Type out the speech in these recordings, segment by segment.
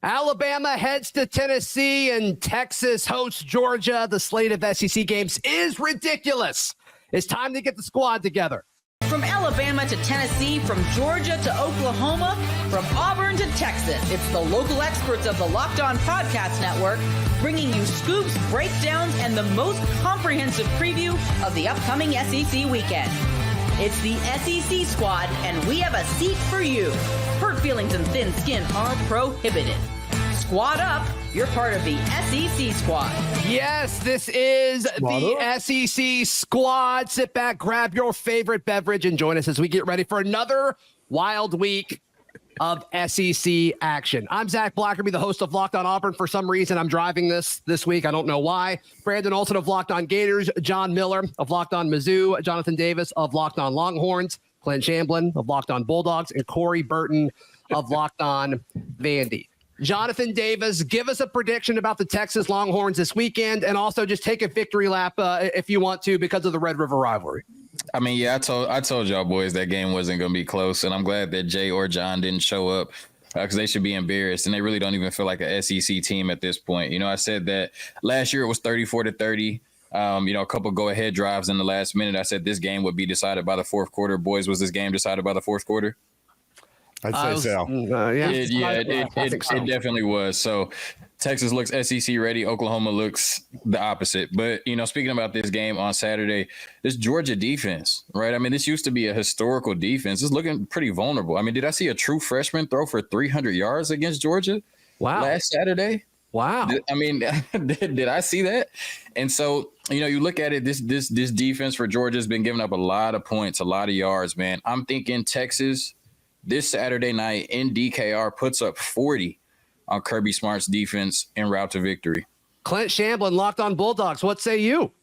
Alabama heads to Tennessee and Texas hosts Georgia. The slate of SEC games is ridiculous. It's time to get the squad together. From Alabama to Tennessee, from Georgia to Oklahoma, from Auburn to Texas, it's the local experts of the Locked On Podcast Network bringing you scoops, breakdowns, and the most comprehensive preview of the upcoming SEC weekend. It's the SEC squad, and we have a seat for you. Hurt feelings and thin skin are prohibited. Squad up. You're part of the SEC squad. Yes, this is the SEC squad. Sit back, grab your favorite beverage, and join us as we get ready for another wild week of SEC action. I'm Zach Blackerby, the host of Locked On Auburn. For some reason, I'm driving this week. I don't know why. Brandon Olson of Locked On Gators, John Miller of Locked On Mizzou, Jonathan Davis of Locked On Longhorns, Clint Shamblin of Locked On Bulldogs, and Corey Burton of Locked On Vandy. Jonathan Davis, give us a prediction about the Texas Longhorns this weekend, and also just take a victory lap if you want to because of the Red River rivalry. I mean, yeah, I told y'all boys that game wasn't going to be close, and I'm glad that Jay or John didn't show up because they should be embarrassed, and they really don't even feel like an SEC team at this point. You know, I said that last year it was 34-30. A couple go-ahead drives in the last minute. I said this game would be decided by the fourth quarter. Boys, was this game decided by the fourth quarter? I'd say so. It definitely was. So Texas looks SEC ready. Oklahoma looks the opposite. But, speaking about this game on Saturday, this Georgia defense, right? I mean, this used to be a historical defense. It's looking pretty vulnerable. I mean, did I see a true freshman throw for 300 yards against Georgia last Saturday? Wow. Did I see that? And so, you look at it, this defense for Georgia has been giving up a lot of points, a lot of yards, man. I'm thinking Texas this Saturday night in DKR puts up 40 on Kirby Smart's defense en route to victory. Clint Shamblin, Locked On Bulldogs. What say you?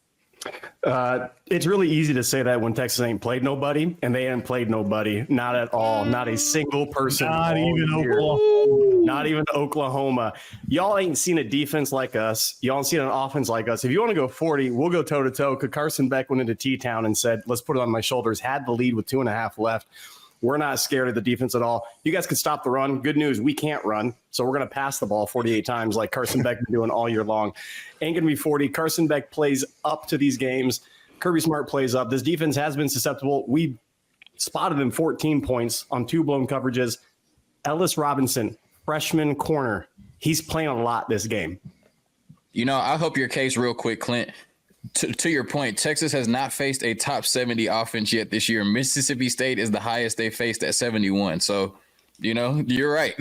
It's really easy to say that when Texas ain't played nobody, and they ain't played nobody. Not at all. Not a single person. Not even Oklahoma. Not even Oklahoma. Y'all ain't seen a defense like us. Y'all ain't seen an offense like us. If you want to go 40, we'll go toe-to-toe. Because Carson Beck went into T-Town and said, let's put it on my shoulders. Had the lead with 2.5 left. We're not scared of the defense at all. You guys can stop the run. Good news, we can't run. So we're going to pass the ball 48 times like Carson Beck been doing all year long. Ain't going to be 40. Carson Beck plays up to these games. Kirby Smart plays up. This defense has been susceptible. We spotted him 14 points on 2 blown coverages. Ellis Robinson, freshman corner. He's playing a lot this game. I'll help your case real quick, Clint. To your point, Texas has not faced a top 70 offense yet this year. Mississippi State is the highest they faced at 71. So, you're right.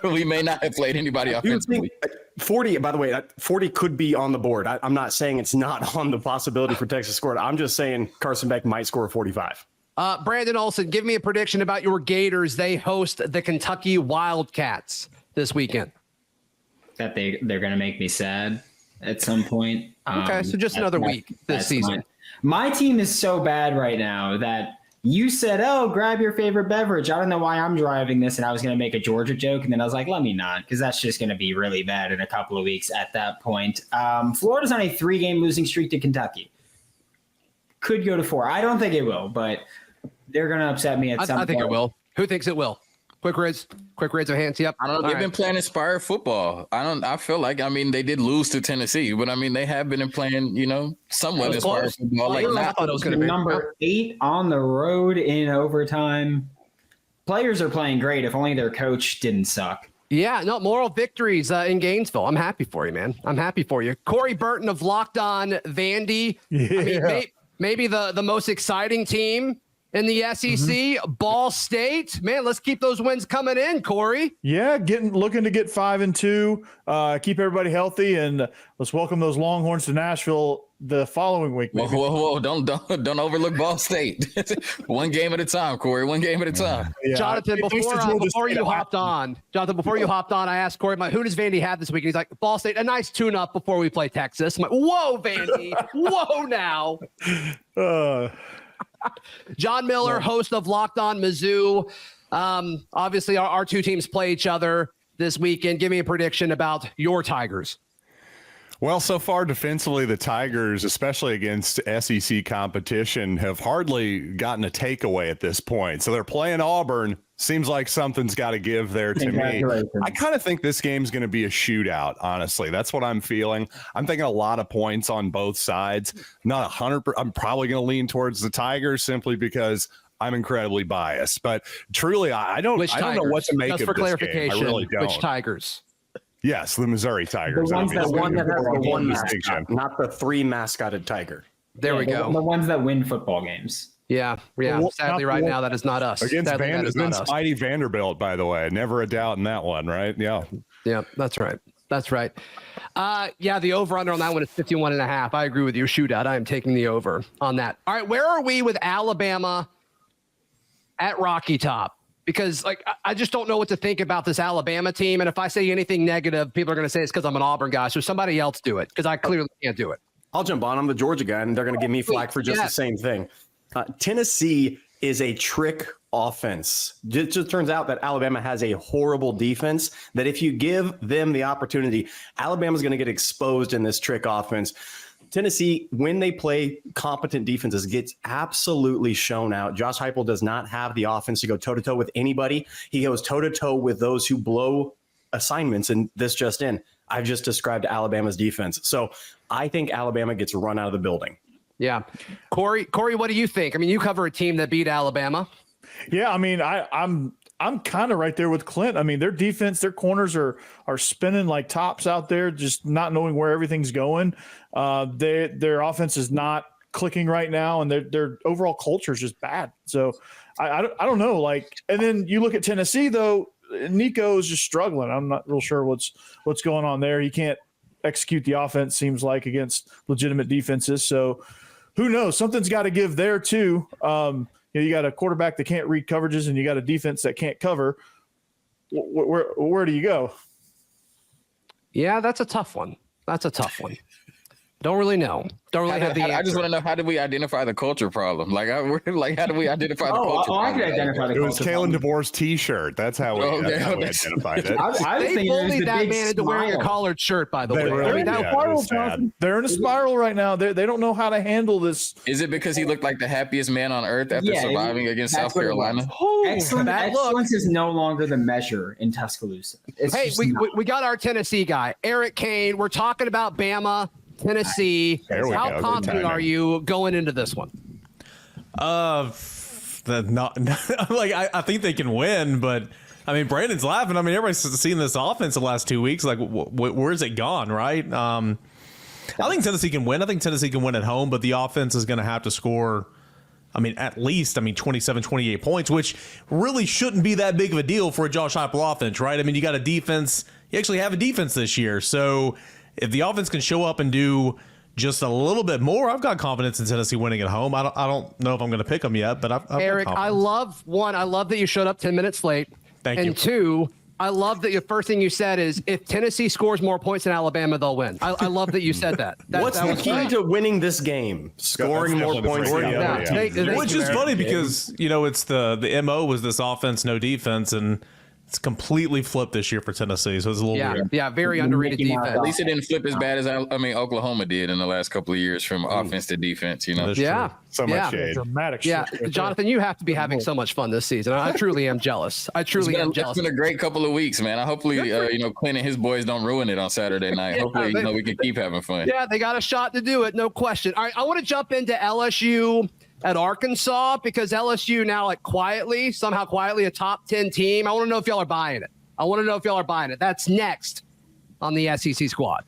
We may not have played anybody offensively. 40, by the way, 40 could be on the board. I'm not saying it's not on the possibility for Texas to score. I'm just saying Carson Beck might score 45. Brandon Olson, give me a prediction about your Gators. They host the Kentucky Wildcats this weekend. That they're going to make me sad at some point. Okay, so just another week this season. My team is so bad right now that you said, oh, grab your favorite beverage. I don't know why I'm driving this, and I was going to make a Georgia joke, and then I was like, let me not, because that's just going to be really bad in a couple of weeks at that point. Florida's on a 3-game losing streak to Kentucky. Could go to 4. I don't think it will, but they're going to upset me at some point. I think it will. Who thinks it will? Quick raise of hands. Yep. I don't know. They've been playing inspired football. I feel like, they did lose to Tennessee, but they have been playing, somewhat inspired football. Number 8 on the road in overtime. Players are playing great. If only their coach didn't suck. Yeah, no, moral victories in Gainesville. I'm happy for you, man. I'm happy for you. Corey Burton of Locked On Vandy. Yeah. Maybe the most exciting team in the SEC, Ball State. Man, let's keep those wins coming in, Corey. Yeah, looking to get 5-2, keep everybody healthy, and let's welcome those Longhorns to Nashville the following week. Maybe. Whoa! Don't overlook Ball State. One game at a time, Corey. One game at a time. Yeah. Jonathan, before you hopped on, I asked Corey, who does Vandy have this week? And he's like, Ball State, a nice tune-up before we play Texas. I'm like, whoa, Vandy, whoa now. John Miller, host of Locked On Mizzou. Obviously, our 2 teams play each other this weekend. Give me a prediction about your Tigers. Well, so far defensively, the Tigers, especially against SEC competition, have hardly gotten a takeaway at this point. So they're playing Auburn. Seems like something's got to give there to me. I kind of think this game's going to be a shootout, honestly. That's what I'm feeling. I'm thinking a lot of points on both sides. Not 100%. I'm probably going to lean towards the Tigers simply because I'm incredibly biased. But truly, I don't know what to make Just of for this clarification, game. I really don't. which Tigers? Yes, the Missouri Tigers. The ones that has the one distinction. mascot, not the 3 mascotted tiger. There we go. The ones that win football games. Yeah. Sadly, right now, that is not us. Against Mighty Vanderbilt, by the way. Never a doubt in that one, right? Yeah. Yeah, that's right. That's right. The over-under on that one is 51.5. I agree with you. Shootout. I am taking the over on that. All right, where are we with Alabama at Rocky Top? Because I just don't know what to think about this Alabama team. And if I say anything negative, people are going to say it's because I'm an Auburn guy. So somebody else do it because I clearly can't do it. I'll jump on. I'm the Georgia guy, and they're going to give me flack for just the same thing. Tennessee is a trick offense. It just turns out that Alabama has a horrible defense that if you give them the opportunity, Alabama's going to get exposed in this trick offense. Tennessee, when they play competent defenses, gets absolutely shown out. Josh Heupel does not have the offense to go toe-to-toe with anybody. He goes toe-to-toe with those who blow assignments, and this just in. I've just described Alabama's defense. So I think Alabama gets run out of the building. Yeah. Corey, what do you think? I mean, you cover a team that beat Alabama. Yeah, I mean, I'm kind of right there with Clint. I mean, their defense, their corners are spinning like tops out there, just not knowing where everything's going. Their offense is not clicking right now, and their overall culture is just bad. So I don't know. And then you look at Tennessee though. Nico is just struggling. I'm not real sure what's going on there. He can't execute the offense, seems like, against legitimate defenses. So who knows? Something's got to give there too. You got a quarterback that can't read coverages, and you got a defense that can't cover. Where do you go? Yeah, that's a tough one. Don't really know. Don't really have the answer. I just want to know, how did we identify the culture problem? How do we identify the culture problem? I could identify the culture problem. It was Kalen DeBoer's T-shirt. That's how we identified it. They bullied that man into wearing a collared shirt, by the way. They're in a spiral right now. They don't know how to handle this. Is it because he looked like the happiest man on earth after surviving against South Carolina? Excellence is no longer the measure in Tuscaloosa. We got our Tennessee guy, Eric Kane. We're talking about Bama, Tennessee. How confident are you going into this one? I think they can win, but I mean, Brandon's laughing. I mean, everybody's seen this offense the last 2 weeks. Where's it gone, right? I think Tennessee can win. I think Tennessee can win at home, but the offense is going to have to score, at least 27, 28 points, which really shouldn't be that big of a deal for a Josh Heupel offense, right? I mean, you got a defense. You actually have a defense this year, so if the offense can show up and do just a little bit more, I've got confidence in Tennessee winning at home. I don't know if I'm going to pick them yet, but I've Eric, I love that you showed up 10 minutes late. Thank you. And two, I love that the first thing you said is if Tennessee scores more points than Alabama, they'll win. I love that you said that. What's the key to winning this game? Scoring more points. Which is funny because, it's the MO was this offense, no defense, and it's completely flipped this year for Tennessee, so it's a little weird. Yeah, very underrated defense. At least it didn't flip as bad as Oklahoma did in the last couple of years from offense to defense. Yeah, so much shade. Dramatic. Yeah, Jonathan, you have to be having so much fun this season. I truly am jealous. It's been a great couple of weeks, man. Hopefully, Clint and his boys don't ruin it on Saturday night. Hopefully, we can keep having fun. Yeah, they got a shot to do it, no question. All right, I want to jump into LSU at Arkansas because LSU now somehow quietly a top 10 team. I want to know if y'all are buying it. That's next on the SEC Squad.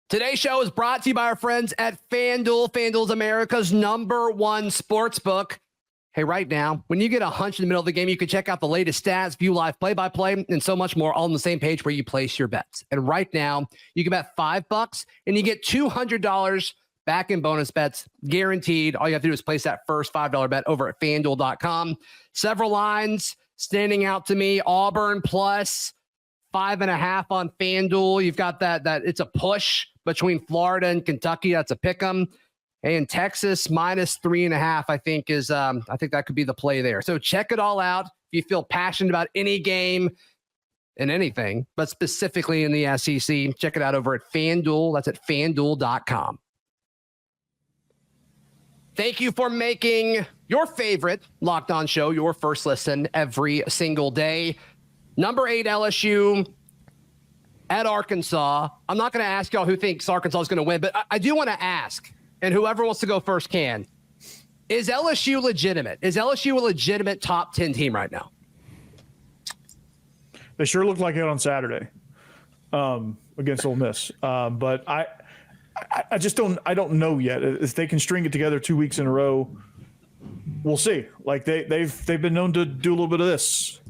Today's show is brought to you by our friends at FanDuel. FanDuel's America's #1 sports book. Hey, right now, when you get a hunch in the middle of the game, you can check out the latest stats, view live play-by-play, and so much more, all on the same page where you place your bets. And right now, you can bet $5 and you get $200 back in bonus bets, guaranteed. All you have to do is place that first $5 bet over at FanDuel.com. Several lines standing out to me. Auburn plus 5.5 on FanDuel. You've got that it's a push between Florida and Kentucky. That's a pick 'em. And Texas minus 3.5, I think that could be the play there. So check it all out. If you feel passionate about any game in anything, but specifically in the SEC. Check it out over at FanDuel. That's at FanDuel.com. Thank you for making your favorite Locked On show your first listen every single day. Number 8 LSU at Arkansas. I'm not going to ask y'all who thinks Arkansas is going to win, but I do want to ask, and whoever wants to go first can. Is LSU legitimate? Is LSU a legitimate top 10 team right now? They sure looked like it on Saturday against Ole Miss. But I just don't know yet. If they can string it together 2 weeks in a row, we'll see. Like they've been known to do a little bit of this.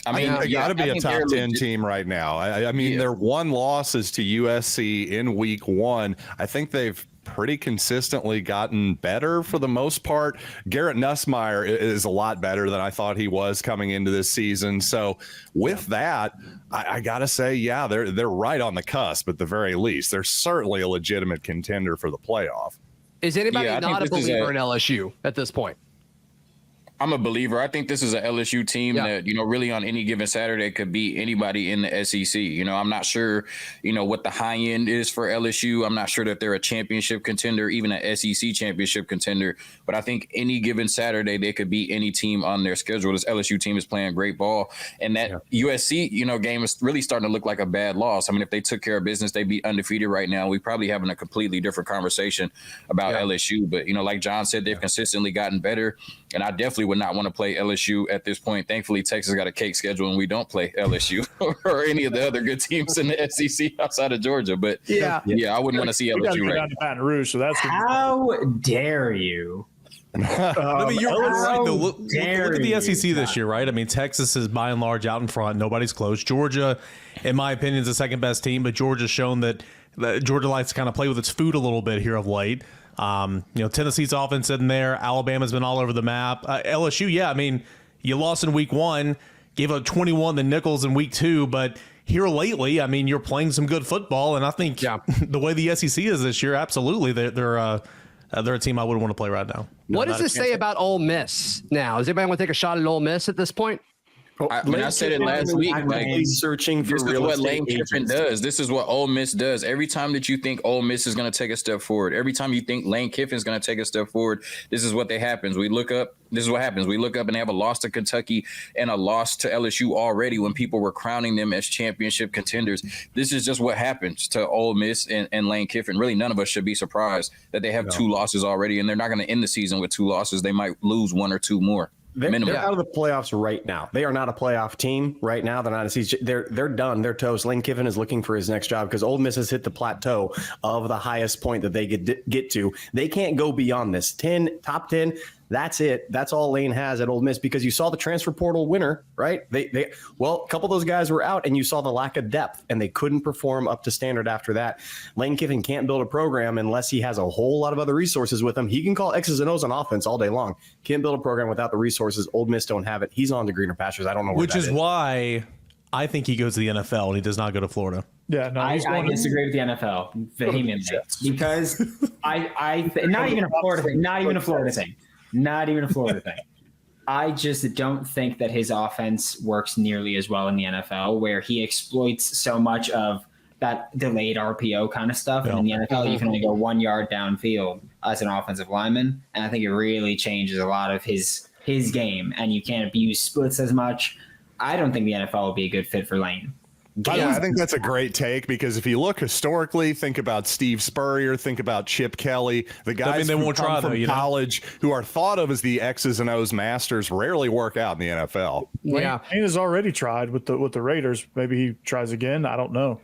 I mean, they got to be a top 10 team right now. I mean, their one loss is to USC in week 1. I think they've pretty consistently gotten better for the most part. Garrett Nussmeier is a lot better than I thought he was coming into this season. So with that, I got to say, yeah, they're right on the cusp at the very least. They're certainly a legitimate contender for the playoff. Is anybody not a believer in LSU at this point? I'm a believer. I think this is a LSU team that, really on any given Saturday could beat anybody in the SEC. I'm not sure, what the high end is for LSU. I'm not sure that they're a championship contender, even an SEC championship contender. But I think any given Saturday, they could beat any team on their schedule. This LSU team is playing great ball. And that USC, game is really starting to look like a bad loss. I mean, if they took care of business, they'd be undefeated right now. We're probably having a completely different conversation about LSU. But, like John said, they've consistently gotten better. And I definitely would not want to play LSU at this point. Thankfully, Texas got a cake schedule, and we don't play LSU or any of the other good teams in the SEC outside of Georgia. But I wouldn't want to see LSU right down to Baton Rouge, so that's how dare you? I mean, you're right. Look at the SEC this year, right? I mean, Texas is by and large out in front. Nobody's close. Georgia, in my opinion, is the second best team, but Georgia's shown that Georgia likes to kind of play with its food a little bit here of late. Tennessee's offense in there. Alabama's been all over the map. LSU, I mean, you lost in week 1, gave up 21 to Nichols in week 2, but here lately, I mean, you're playing some good football, and I think the way the SEC is this year, absolutely, they're a team I wouldn't want to play right now. What does this say about Ole Miss now? Does anybody want to take a shot at Ole Miss at this point? I said it last week. Searching for this is what Lane Kiffin agents. does. This is what Ole Miss does. Every time that you think Ole Miss is going to take a step forward, every time you think Lane Kiffin is going to take a step forward, this is what happens. This is what happens. We look up and they have a loss to Kentucky and a loss to LSU already when people were crowning them as championship contenders. This is just what happens to Ole Miss and Lane Kiffin. Really, none of us should be surprised that they have 2 losses already, and they're not going to end the season with 2 losses. They might lose 1 or 2 more. They're out of the playoffs right now. They are not a playoff team right now. They're not a season. They're done. They're toast. Lane Kiffin is looking for his next job because Ole Miss has hit the plateau of the highest point that they could get to. They can't go beyond this. Top 10. That's it. That's all Lane has at Ole Miss because you saw the transfer portal winner, right? A couple of those guys were out and you saw the lack of depth and they couldn't perform up to standard after that. Lane Kiffin can't build a program unless he has a whole lot of other resources with him. He can call X's and O's on offense all day long. Can't build a program without the resources. Ole Miss don't have it. He's on to greener pastures. I don't know Which is why I think he goes to the NFL and he does not go to Florida. Yeah, no, I disagree with the NFL vehemently because not even a Florida thing. Not even a Florida thing. I just don't think that his offense works nearly as well in the NFL, where he exploits so much of that delayed RPO kind of stuff. And in the NFL, you can only go 1 yard downfield as an offensive lineman. And I think it really changes a lot of his game, and you can't use splits as much. I don't think the NFL will be a good fit for Lane. Yeah, I think that's a great take because if you look historically, think about Steve Spurrier, think about Chip Kelly, the guys who come from college who are thought of as the X's and O's masters rarely work out in the NFL. Yeah, Lane has already tried with the Raiders. Maybe he tries again. I don't know.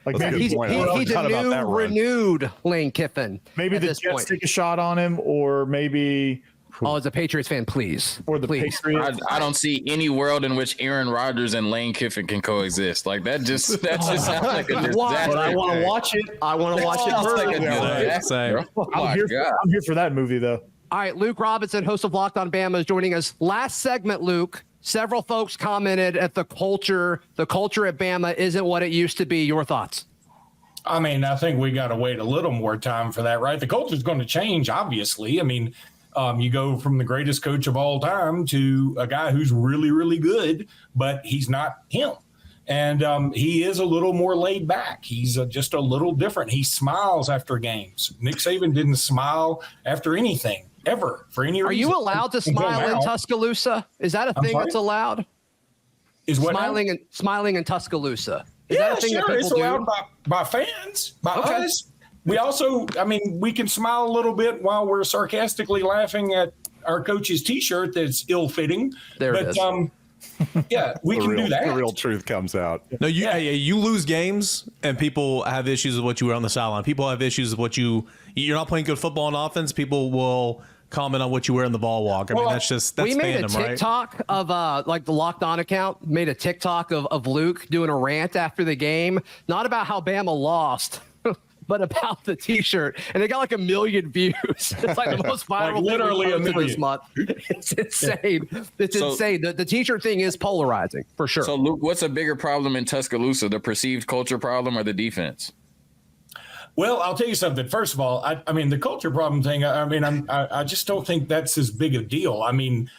Like he's a new, renewed Lane Kiffin. Maybe the Jets take a shot on him, or maybe. Oh, as a Patriots fan, please. Or the Patriots. I don't see any world in which Aaron Rodgers and Lane Kiffin can coexist. Like that just sounds like a disaster. But I want to watch it. I'm here for that movie, though. All right, Luke Robinson, host of Locked On Bama, is joining us. Last segment, Luke. Several folks commented at the culture. The culture at Bama isn't what it used to be. Your thoughts? I mean, I think we got to wait a little more time for that, right? The culture is going to change, obviously. I mean, You go from the greatest coach of all time to a guy who's really, really good, but he's not him. And he is a little more laid back. He's just a little different. He smiles after games. Nick Saban didn't smile after anything, ever, for any reason. Are you allowed to smile in Tuscaloosa? Is that a thing that's allowed? Is what smiling in Tuscaloosa? Is yeah, that a thing sure. that people It's allowed do? by fans, by us. We also, I mean, we can smile a little bit while we're sarcastically laughing at our coach's T-shirt that's ill-fitting. There it is. Yeah, we can do that. The real truth comes out. No, you lose games, and people have issues with what you were on the sideline. People have issues with you're not playing good football on offense. People will comment on what you wear in the ball walk. I mean, that's we made fandom, a TikTok of like the Locked On account made a TikTok of Luke doing a rant after the game, not about how Bama lost, but about the T-shirt, and it got like 1 million views. It's like the most viral, like literally thing 1 million this month. It's insane. It's insane. The T-shirt thing is polarizing for sure. So, Luke, what's a bigger problem in Tuscaloosa, the perceived culture problem or the defense? Well, I'll tell you something. First of all, I mean, the culture problem thing, I just don't think that's as big a deal. I mean,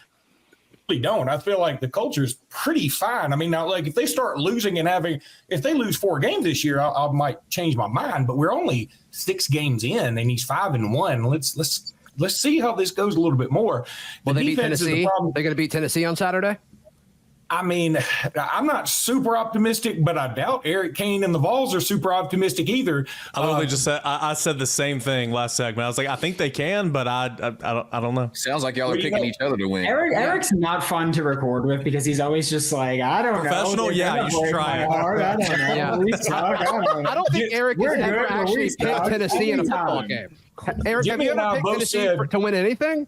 I really don't. I feel like the culture is pretty fine. I mean, now, like, if they start losing and if they lose 4 games this year, I might change my mind. But we're only 6 games in, and he's 5-1. Let's see how this goes a little bit more. Will they beat Tennessee? They're going to beat Tennessee on Saturday? I mean, I'm not super optimistic, but I doubt Eric Kane and the Vols are super optimistic either. I literally just said I said the same thing last segment. I was like, I think they can, but I don't know. Sounds like y'all are picking each other to win. Eric's not fun to record with because he's always just like, I don't know. Professional, yeah, you should try it. I don't know. Yeah. We suck. I don't think Eric has ever actually picked Tennessee in a football game. Eric, have you ever picked Tennessee to win anything?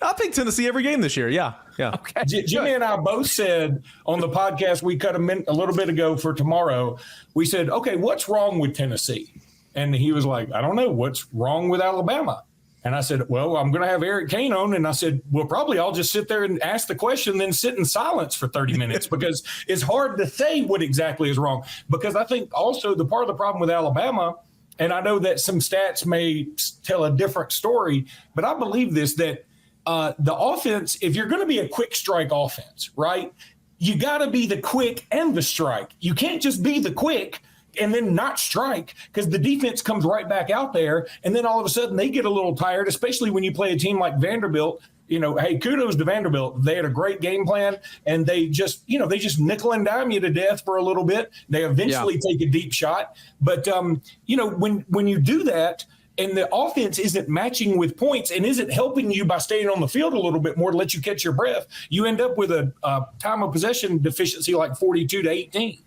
I picked Tennessee every game this year. Yeah. Okay. Jimmy and I both said on the podcast we cut a little bit ago for tomorrow, we said, okay, what's wrong with Tennessee? And he was like, I don't know. What's wrong with Alabama? And I said, well, I'm going to have Eric Kane on. And I said, well, probably I'll just sit there and ask the question, then sit in silence for 30 minutes because it's hard to say what exactly is wrong. Because I think also the part of the problem with Alabama, and I know that some stats may tell a different story, but I believe this, that the offense, if you're going to be a quick strike offense, right, you got to be the quick and the strike. You can't just be the quick and then not strike because the defense comes right back out there. And then all of a sudden they get a little tired, especially when you play a team like Vanderbilt. You know, hey, kudos to Vanderbilt. They had a great game plan and they just nickel and dime you to death for a little bit. They eventually take a deep shot. But, when you do that, and the offense isn't matching with points and isn't helping you by staying on the field a little bit more to let you catch your breath, you end up with a time of possession deficiency like 42-18.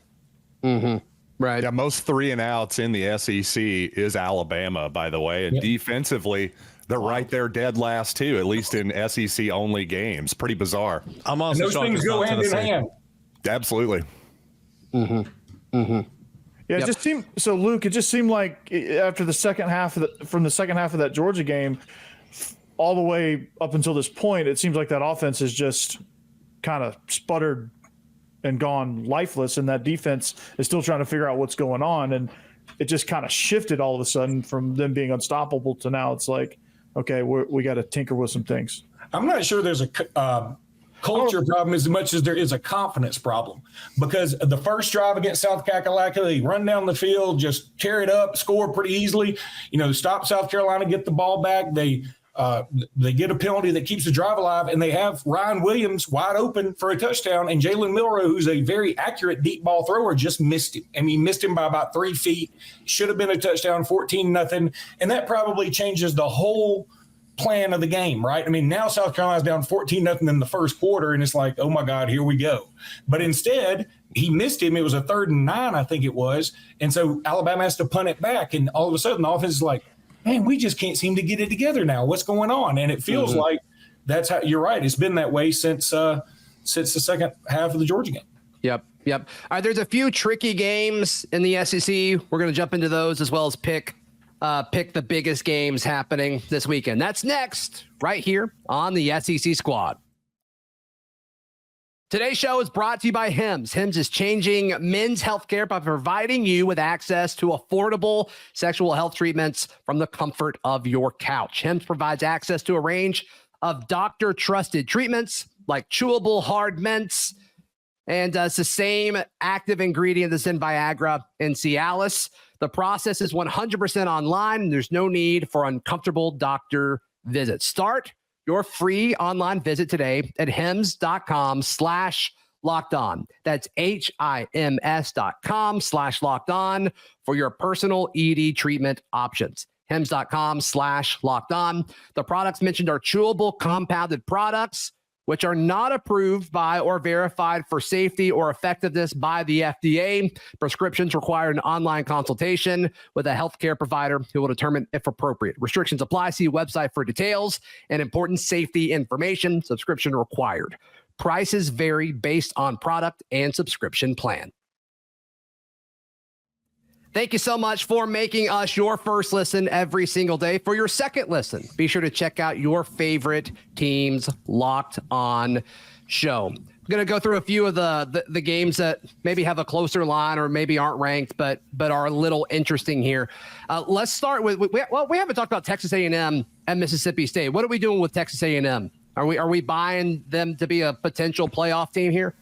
Mm-hmm. Right. Yeah, most 3-and-outs in the SEC is Alabama, by the way. And defensively, they're right there dead last, too, at least in SEC-only games. Pretty bizarre. I'm also and those things go hand in hand. Absolutely. Mm-hmm. Mm-hmm. Yeah, it just seemed so. Luke, it just seemed like after the second half from the second half of that Georgia game, all the way up until this point, it seems like that offense has just kind of sputtered and gone lifeless, and that defense is still trying to figure out what's going on. And it just kind of shifted all of a sudden from them being unstoppable to now it's like, okay, we got to tinker with some things. I'm not sure there's a culture problem as much as there is a confidence problem, because the first drive against South Kakalaka, they run down the field, just tear it up, score pretty easily, stop South Carolina, get the ball back. They get a penalty that keeps the drive alive, and they have Ryan Williams wide open for a touchdown, and Jalen Milroe, who's a very accurate deep ball thrower, just missed him. I mean, missed him by about 3 feet. Should have been a touchdown, 14-0, and that probably changes the whole plan of the game, right? I mean, now South Carolina's down 14-0 in the first quarter, and it's like, oh my God, here we go. But instead, he missed him. It was a 3rd and 9, I think it was. And so Alabama has to punt it back. And all of a sudden the offense is like, man, we just can't seem to get it together now. What's going on? And it feels like that's how you're right. It's been that way since the second half of the Georgia game. Yep. All right, there's a few tricky games in the SEC. We're going to jump into those as well as pick the biggest games happening this weekend. That's next, right here on the SEC Squad. Today's show is brought to you by Hims. Hims is changing men's healthcare by providing you with access to affordable sexual health treatments from the comfort of your couch. Hims provides access to a range of doctor-trusted treatments like chewable hard mints, and it's the same active ingredient that's in Viagra and Cialis. The process is 100% online, and there's no need for uncomfortable doctor visits. Start your free online visit today at hims.com/lockedon. That's HIMS.com/lockedon for your personal ED treatment options. hims.com/lockedon. The products mentioned are chewable compounded products, which are not approved by or verified for safety or effectiveness by the FDA. Prescriptions require an online consultation with a healthcare provider who will determine if appropriate. Restrictions apply. See website for details and important safety information. Subscription required. Prices vary based on product and subscription plan. Thank you so much for making us your first listen every single day. For your second listen, be sure to check out your favorite team's Locked On show. I'm going to go through a few of the games that maybe have a closer line or maybe aren't ranked, but are a little interesting here. Let's start with, we haven't talked about Texas A&M and Mississippi State. What are we doing with Texas A&M? Are we buying them to be a potential playoff team here?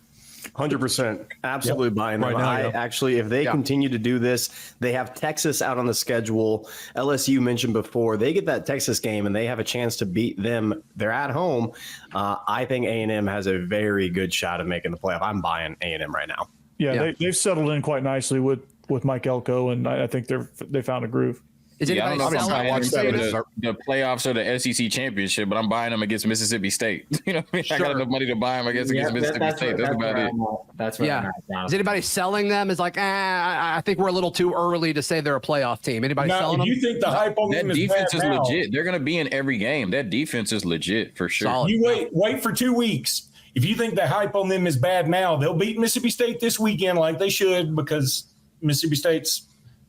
100%. Absolutely buying them. Right now, yeah. Actually, if they continue to do this, they have Texas out on the schedule. LSU mentioned before, they get that Texas game and they have a chance to beat them. They're at home. I think A&M has a very good shot of making the playoff. I'm buying A&M right now. Yeah. They've settled in quite nicely with Mike Elko, and I think they found a groove. Is I don't know if I'm buying them selling? for the playoffs or the SEC championship, but I'm buying them against Mississippi State. You know what I mean? Sure. I got enough money to buy them against Mississippi State. That's about it. That's what I'm at. Is anybody selling them? Is like, I think we're a little too early to say they're a playoff team. Anybody Now, selling if them? you think the hype on That them is defense bad is now, legit. They're going to be in every game. That defense is legit for sure. Solid. you wait for 2 weeks. If you think the hype on them is bad now, they'll beat Mississippi State this weekend like they should, because Mississippi State's,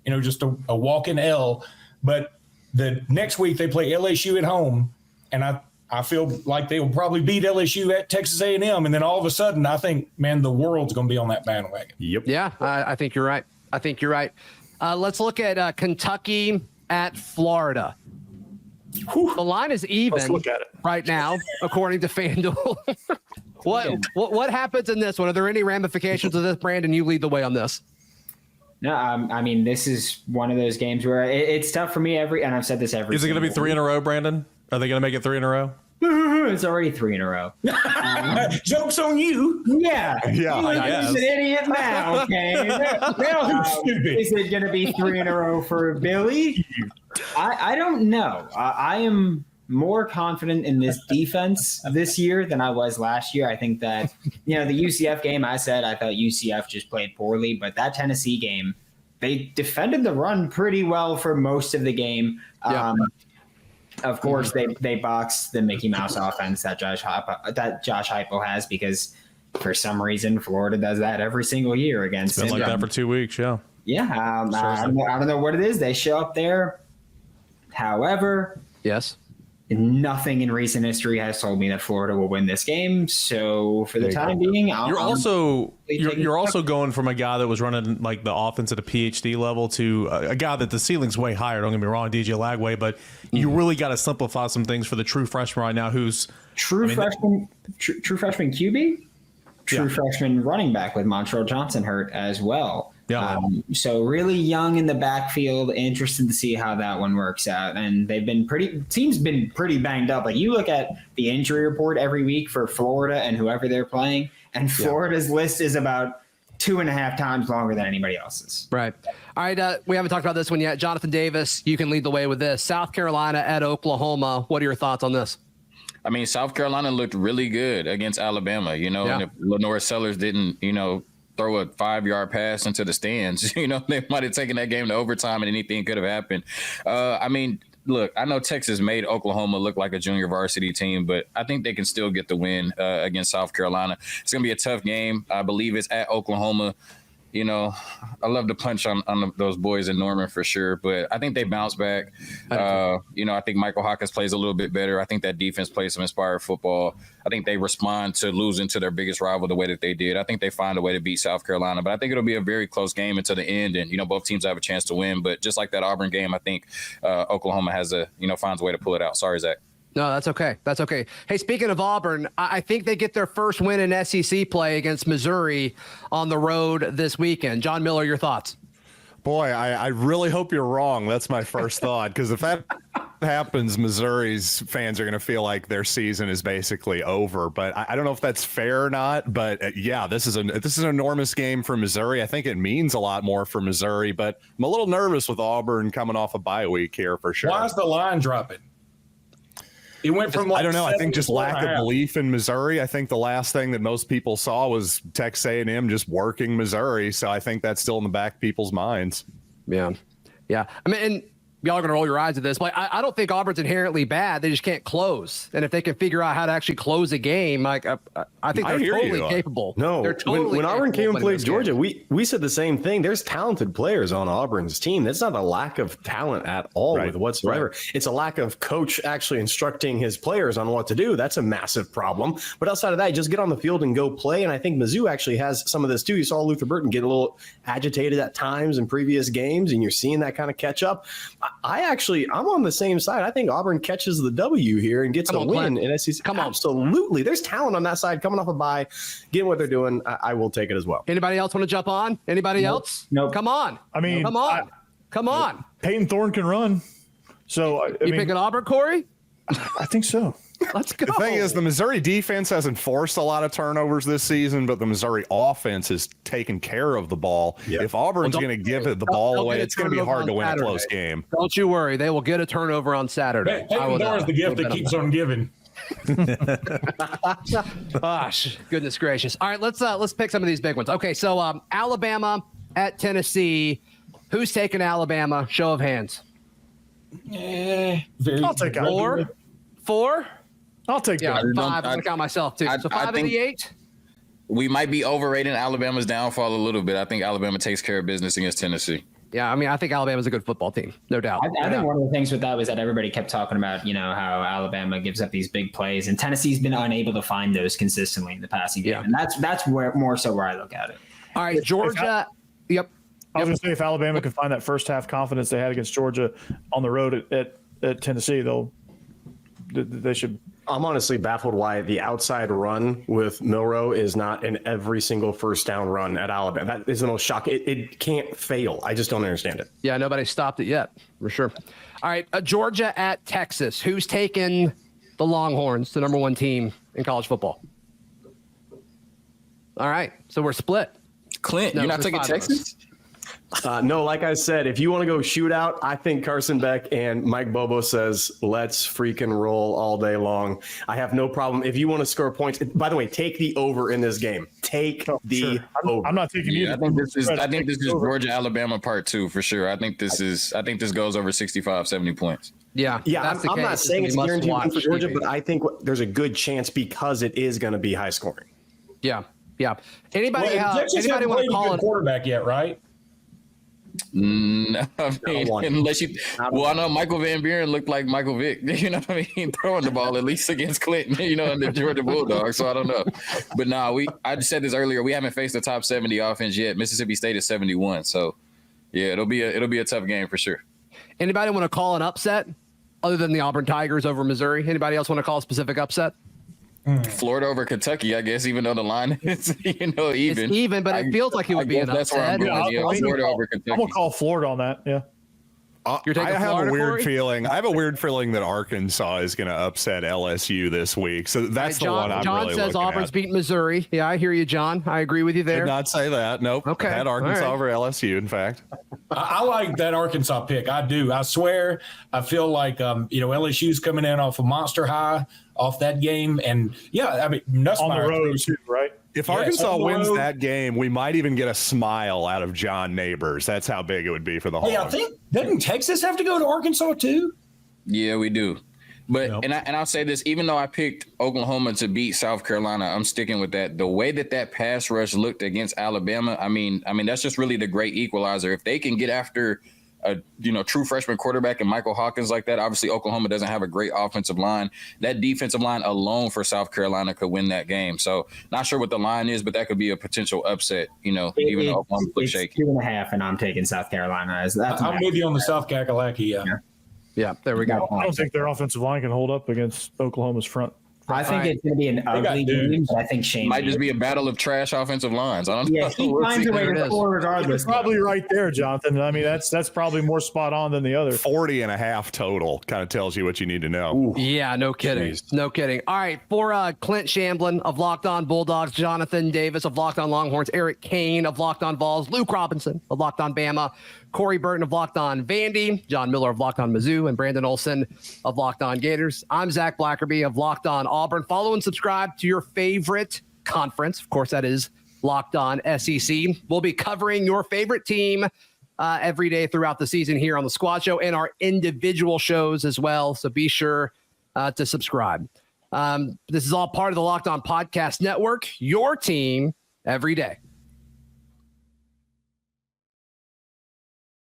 just a walk-in L. But the next week they play LSU at home, and I feel like they will probably beat LSU at Texas A&M, and then all of a sudden I think, man, the world's going to be on that bandwagon. Yep. Yeah, I think you're right. Let's look at Kentucky at Florida. The line is even Let's look at it right now, according to FanDuel. What happens in this one? Are there any ramifications of this, Brandon? You lead the way on this. No, I mean, this is one of those games where it's tough for me and I've said this every. Is it going to be 3 in a row, Brandon? Are they going to make it 3 in a row? It's already 3 in a row. Joke's on you. Yeah. Yeah, He's an idiot now. Okay. Stupid. Is it going to be 3 in a row for Billy? I don't know. I am more confident in this defense this year than I was last year. I think that, the UCF game, I thought UCF just played poorly, but that Tennessee game, they defended the run pretty well for most of the game. Yeah. Of course, they boxed the Mickey Mouse offense that Josh Heupel has, because for some reason Florida does that every single year against. It's been like that for 2 weeks, yeah. Yeah, I don't know what it is. They show up there. However, Yes. nothing in recent history has told me that Florida will win this game. So for the time being, You're also going from a guy that was running like the offense at a PhD level to a guy that the ceiling's way higher. Don't get me wrong, DJ Lagway, but you really got to simplify some things for the true freshman right now, who's true freshman QB, freshman running back with Montreal Johnson hurt as well. Yeah. So really young in the backfield. Interested to see how that one works out. And team's been pretty banged up. Like, you look at the injury report every week for Florida and whoever they're playing, and Florida's list is about 2.5 times longer than anybody else's. Right. All right. We haven't talked about this one yet. Jonathan Davis, you can lead the way with this. South Carolina at Oklahoma. What are your thoughts on this? I mean, South Carolina looked really good against Alabama, and if Lenore Sellers didn't, throw a 5-yard pass into the stands, they might have taken that game to overtime and anything could have happened. I mean, look, I know Texas made Oklahoma look like a junior varsity team, but I think they can still get the win against South Carolina. It's going to be a tough game. I believe it's at Oklahoma. I love to punch on those boys in Norman for sure, but I think they bounce back. I think Michael Hawkins plays a little bit better. I think that defense plays some inspired football. I think they respond to losing to their biggest rival the way that they did. I think they find a way to beat South Carolina, but I think it'll be a very close game until the end, and both teams have a chance to win. But just like that Auburn game, I think Oklahoma has finds a way to pull it out. Sorry, Zach. No, that's okay. That's okay. Hey, speaking of Auburn, I think they get their first win in SEC play against Missouri on the road this weekend. John Miller, your thoughts? Boy, I really hope you're wrong. That's my first thought, because if that happens, Missouri's fans are going to feel like their season is basically over. But I don't know if that's fair or not. But yeah, this is an enormous game for Missouri. I think it means a lot more for Missouri. But I'm a little nervous with Auburn coming off a bye week here for sure. Why is the line dropping? It went from I don't know. I think just lack of belief in Missouri. I think the last thing that most people saw was Texas A&M just working Missouri. So I think that's still in the back of people's minds. Yeah. Yeah. I mean, and y'all are going to roll your eyes at this, but I don't think Auburn's inherently bad. They just can't close. And if they can figure out how to actually close a game, like I think they're totally capable. No, they're totally when Auburn came and played Georgia, we said the same thing. There's talented players on Auburn's team. That's not a lack of talent at all whatsoever. Right. It's a lack of coach actually instructing his players on what to do. That's a massive problem. But outside of that, just get on the field and go play. And I think Mizzou actually has some of this too. You saw Luther Burton get a little agitated at times in previous games, and you're seeing that kind of catch up. I'm on the same side. I think Auburn catches the W here and gets a win in SEC. Absolutely. There's talent on that side coming off a bye, getting what they're doing. I will take it as well. Anybody else want to jump on? Anybody else? Nope. Come on. I mean, come on. Peyton Thorne can run. So you picking Auburn, Corey? I think so. Let's go. The thing is, the Missouri defense hasn't forced a lot of turnovers this season, but the Missouri offense has taken care of the ball. Yeah. If Auburn's going to give it the ball away, it's going to be hard to win a close game. Don't you worry. They will get a turnover on Saturday. Peyton Thorne's the gift that keeps on giving. Gosh, goodness gracious. All right, let's pick some of these big ones. Okay, so Alabama at Tennessee. Who's taking Alabama? Show of hands. I'll take Alabama. Four? I'll take that. 5. I'm going to count myself, too. So 5 of the 8? We might be overrating Alabama's downfall a little bit. I think Alabama takes care of business against Tennessee. Yeah, I mean, I think Alabama's a good football team, no doubt. I think one of the things with that was that everybody kept talking about, how Alabama gives up these big plays, and Tennessee's been unable to find those consistently in the passing game. And that's where more so where I look at it. All right, Georgia. Yep. I was going to say, if Alabama can find that first half confidence they had against Georgia on the road at Tennessee, they should. I'm honestly baffled why the outside run with Milroe is not in every single first down run at Alabama. That is the most shocking. It can't fail. I just don't understand it. Yeah, nobody stopped it yet, for sure. All right, Georgia at Texas. Who's taken the Longhorns, the number 1 team in college football? All right, so we're split. Clint, you're not taking Texas? No, like I said, if you want to go shootout, I think Carson Beck and Mike Bobo says, let's freaking roll all day long. I have no problem. If you want to score points, by the way, take the over in this game. Take the over. I'm not taking either. I think this is Georgia, Alabama part 2 for sure. I think this goes over 65, 70 points. Yeah. I'm not saying it's guaranteed for Georgia, but I think there's a good chance because it is going to be high scoring. Yeah. Anybody want to call it quarterback yet, right? No, I mean, unless you. Well, I know Michael Van Buren looked like Michael Vick. You know what I mean? Throwing the ball at least against Clinton. And the Georgia Bulldogs. So I don't know. But I just said this earlier. We haven't faced a top 70 offense yet. Mississippi State is 71. So yeah, it'll be a tough game for sure. Anybody want to call an upset other than the Auburn Tigers over Missouri? Anybody else want to call a specific upset? Florida over Kentucky, I guess, even though the line is, even. It's even, but it feels like it would be an upset. That's where I'm going. Florida over Kentucky. I'm going to call Florida on that, yeah. I have a weird feeling. I have a weird feeling that Arkansas is going to upset LSU this week. So that's the one I'm John really says looking Auburn's at. beating Missouri. Yeah, I hear you, John. I agree with you there. Did not say that. Nope. Okay. I had Arkansas over LSU, in fact. I like that Arkansas pick. I do. I swear. I feel like LSU's coming in off a monster high off that game, and Nussmeier on the road too, right? If Arkansas wins that game, we might even get a smile out of John Neighbors. That's how big it would be for the Hogs. I think doesn't Texas have to go to Arkansas too? Yeah, we do. But and I'll say this, even though I picked Oklahoma to beat South Carolina, I'm sticking with that. The way that pass rush looked against Alabama, I mean that's just really the great equalizer. If they can get after a true freshman quarterback and Michael Hawkins like that, obviously Oklahoma doesn't have a great offensive line. That defensive line alone for South Carolina could win that game. So not sure what the line is, but that could be a potential upset, even though Oklahoma looks shaky. 2.5, and I'm taking South Carolina. I'm with you on the South Kakalaki. Yeah. Yeah, there we go. I don't think their offensive line can hold up against Oklahoma's front. I think it's going to be an ugly game, but I think Shane might just be a battle of trash offensive lines. I don't know. Yeah, he finds a way to score regardless. You're probably right there, Jonathan. I mean, that's probably more spot on than the other. 40.5 total kind of tells you what you need to know. Yeah, no kidding. Jeez. No kidding. All right, for Clint Shamblin of Locked On Bulldogs, Jonathan Davis of Locked On Longhorns, Eric Kane of Locked On Vols, Luke Robinson of Locked On Bama, Corey Burton of Locked On Vandy, John Miller of Locked On Mizzou, and Brandon Olson of Locked On Gators. I'm Zach Blackerby of Locked On Auburn. Follow and subscribe to your favorite conference. Of course, that is Locked On SEC. We'll be covering your favorite team every day throughout the season here on the Squad Show and our individual shows as well. So be sure to subscribe. This is all part of the Locked On Podcast Network, your team every day.